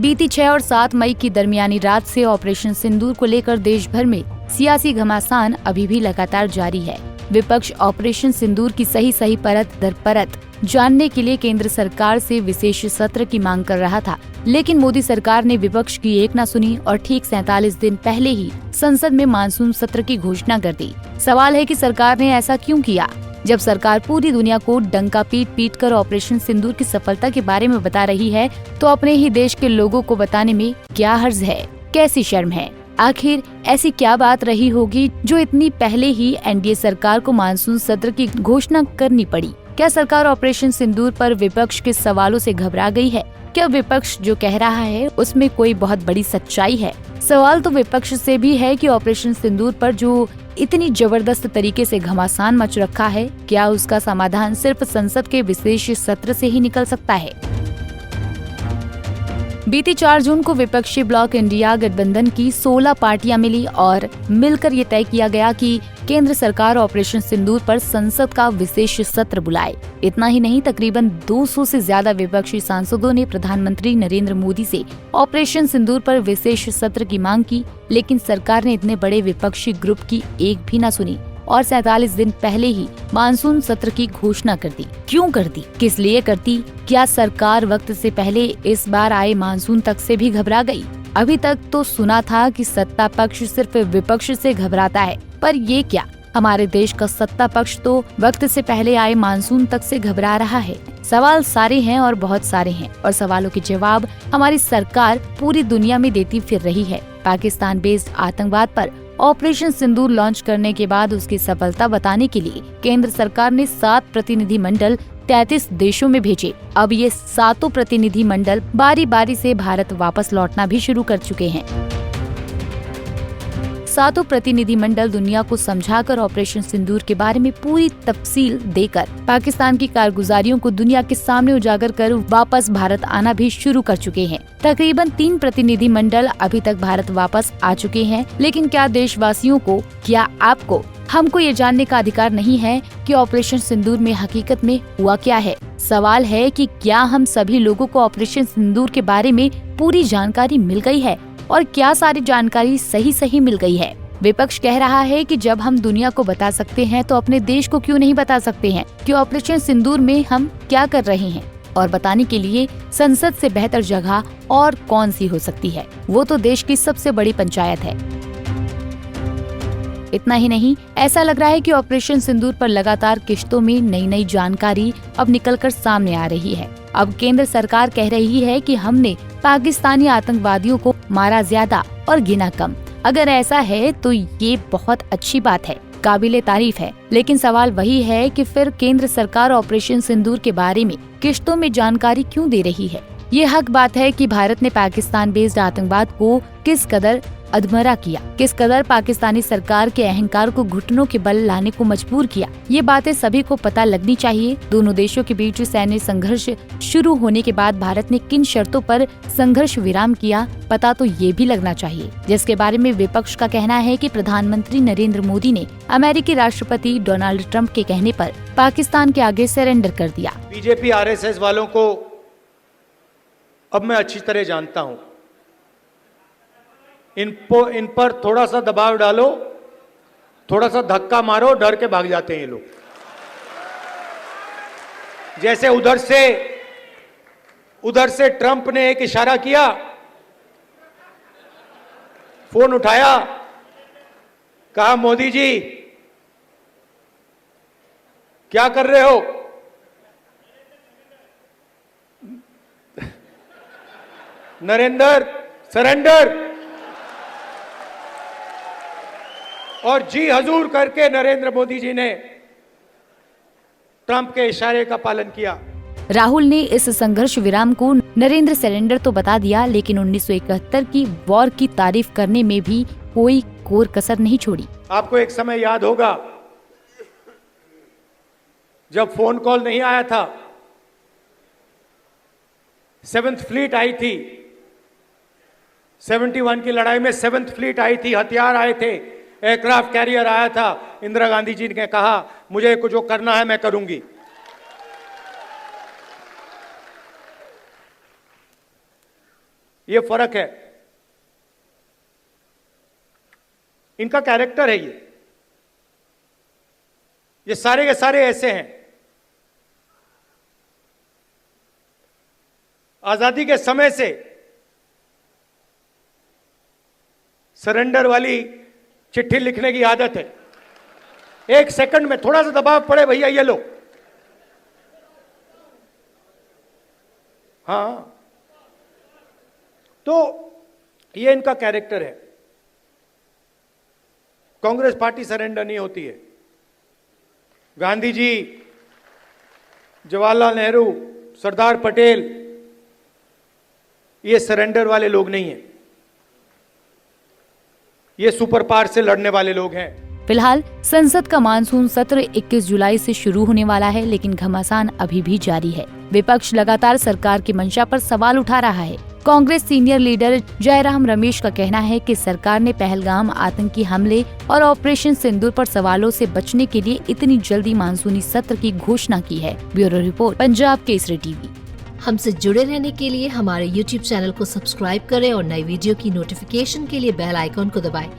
बीती 6 और 7 मई की दरमियानी रात से ऑपरेशन सिंदूर को लेकर देश भर में सियासी घमासान अभी भी लगातार जारी है। विपक्ष ऑपरेशन सिंदूर की सही परत दर परत जानने के लिए केंद्र सरकार से विशेष सत्र की मांग कर रहा था, लेकिन मोदी सरकार ने विपक्ष की एक न सुनी और ठीक 47 दिन पहले ही संसद में मानसून सत्र की घोषणा कर दी। सवाल है कि सरकार ने ऐसा क्यों किया? जब सरकार पूरी दुनिया को डंका पीट कर ऑपरेशन सिंदूर की सफलता के बारे में बता रही है, तो अपने ही देश के लोगों को बताने में क्या हर्ज है? कैसी शर्म है? आखिर ऐसी क्या बात रही होगी जो इतनी पहले ही एनडीए सरकार को मानसून सत्र की घोषणा करनी पड़ी? क्या सरकार ऑपरेशन सिंदूर पर विपक्ष के सवालों से घबरा गई है? क्या विपक्ष जो कह रहा है उसमें कोई बहुत बड़ी सच्चाई है? सवाल तो विपक्ष से भी है कि ऑपरेशन सिंदूर पर जो इतनी जबरदस्त तरीके से घमासान मच रखा है, क्या उसका समाधान सिर्फ संसद के विशेष सत्र से ही निकल सकता है? बीती 4 जून को विपक्षी ब्लॉक इंडिया गठबंधन की 16 पार्टियां मिली और मिलकर ये तय किया गया कि केंद्र सरकार ऑपरेशन सिंदूर पर संसद का विशेष सत्र बुलाए। इतना ही नहीं, तकरीबन 200 से ज्यादा विपक्षी सांसदों ने प्रधानमंत्री नरेंद्र मोदी से ऑपरेशन सिंदूर पर विशेष सत्र की मांग की, लेकिन सरकार ने इतने बड़े विपक्षी ग्रुप की एक भी न सुनी और 47 दिन पहले ही मानसून सत्र की घोषणा कर दी। क्यों कर दी? किस लिए करती? क्या सरकार वक्त से पहले इस बार आए मानसून तक से भी घबरा गई? अभी तक तो सुना था कि सत्ता पक्ष सिर्फ विपक्ष से घबराता है, पर ये क्या, हमारे देश का सत्ता पक्ष तो वक्त से पहले आए मानसून तक से घबरा रहा है। सवाल सारे हैं और बहुत सारे हैं, और सवालों के जवाब हमारी सरकार पूरी दुनिया में देती फिर रही है। पाकिस्तान बेस्ड आतंकवाद पर ऑपरेशन सिंदूर लॉन्च करने के बाद उसकी सफलता बताने के लिए केंद्र सरकार ने 7 प्रतिनिधि मंडल 33 देशों में भेजे। अब ये 7 प्रतिनिधि मंडल बारी बारी से भारत वापस लौटना भी शुरू कर चुके हैं। 7 प्रतिनिधि मंडल दुनिया को समझाकर ऑपरेशन सिंदूर के बारे में पूरी तफसील देकर पाकिस्तान की कारगुजारियों को दुनिया के सामने उजागर कर वापस भारत आना भी शुरू कर चुके हैं। तकरीबन 3 प्रतिनिधि मंडल अभी तक भारत वापस आ चुके हैं, लेकिन क्या देशवासियों को, क्या आपको, हमको ये जानने का अधिकार नहीं है कि ऑपरेशन सिंदूर में हकीकत में हुआ क्या है? सवाल है कि क्या हम सभी लोगों को ऑपरेशन सिंदूर के बारे में पूरी जानकारी मिल गई है, और क्या सारी जानकारी सही मिल गई है? विपक्ष कह रहा है कि जब हम दुनिया को बता सकते हैं तो अपने देश को क्यों नहीं बता सकते हैं कि ऑपरेशन सिंदूर में हम क्या कर रहे हैं, और बताने के लिए संसद से बेहतर जगह और कौन सी हो सकती है? वो तो देश की सबसे बड़ी पंचायत है। इतना ही नहीं, ऐसा लग रहा है कि ऑपरेशन सिंदूर पर लगातार किश्तों में नई जानकारी अब निकलकर सामने आ रही है। अब केंद्र सरकार कह रही है कि हमने पाकिस्तानी आतंकवादियों को मारा ज्यादा और गिना कम। अगर ऐसा है तो ये बहुत अच्छी बात है, काबिले तारीफ है, लेकिन सवाल वही है कि फिर केंद्र सरकार ऑपरेशन सिंदूर के बारे में किश्तों में जानकारी क्यों दे रही है? ये हक बात है कि भारत ने पाकिस्तान बेस्ड आतंकवाद को किस कदर अधमरा किया, किस कदर पाकिस्तानी सरकार के अहंकार को घुटनों के बल लाने को मजबूर किया। ये बातें सभी को पता लगनी चाहिए। दोनों देशों के बीच सैन्य संघर्ष शुरू होने के बाद भारत ने किन शर्तों पर संघर्ष विराम किया, पता तो ये भी लगना चाहिए। जिसके बारे में विपक्ष का कहना है कि प्रधानमंत्री नरेंद्र मोदी ने अमेरिकी राष्ट्रपति डोनाल्ड ट्रंप के कहने पर पाकिस्तान के आगे सरेंडर कर दिया। बीजेपी आरएसएस वालों को अब मैं अच्छी तरह जानता हूं। इन पर थोड़ा सा दबाव डालो, थोड़ा सा धक्का मारो, डर के भाग जाते हैं ये लोग। जैसे उधर से ट्रंप ने एक इशारा किया, फोन उठाया, कहा मोदी जी क्या कर रहे हो? नरेंद्र सरेंडर, और जी हजूर करके नरेंद्र मोदी जी ने ट्रंप के इशारे का पालन किया। राहुल ने इस संघर्ष विराम को नरेंद्र सरेंडर तो बता दिया, लेकिन 1971 की वॉर की तारीफ करने में भी कोई कोर कसर नहीं छोड़ी। आपको एक समय याद होगा जब फोन कॉल नहीं आया था, 7th फ्लीट आई थी, 71 की लड़ाई में 7th फ्लीट आई थी, हथियार आए थे, एयरक्राफ्ट कैरियर आया था। इंदिरा गांधी जी ने कहा मुझे जो करना है मैं करूंगी। ये फर्क है, इनका कैरेक्टर है ये सारे के सारे ऐसे हैं। आजादी के समय से सरेंडर वाली चिट्ठी लिखने की आदत है, 1 सेकंड में थोड़ा सा दबाव पड़े भैया ये लो, हाँ, तो ये इनका कैरेक्टर है। कांग्रेस पार्टी सरेंडर नहीं होती है। गांधी जी, जवाहरलाल नेहरू, सरदार पटेल, ये सरेंडर वाले लोग नहीं हैं, ये सुपर पावर से लड़ने वाले लोग हैं। फिलहाल संसद का मानसून सत्र 21 जुलाई से शुरू होने वाला है, लेकिन घमासान अभी भी जारी है। विपक्ष लगातार सरकार की मंशा पर सवाल उठा रहा है। कांग्रेस सीनियर लीडर जयराम रमेश का कहना है कि सरकार ने पहलगाम आतंकी हमले और ऑपरेशन सिंदूर पर सवालों से बचने के लिए इतनी जल्दी मानसूनी सत्र की घोषणा की है। Bureau report, Punjab Kesari TV. हमसे जुड़े रहने के लिए हमारे YouTube चैनल को सब्सक्राइब करें और नई वीडियो की नोटिफिकेशन के लिए बेल आइकॉन को दबाएं।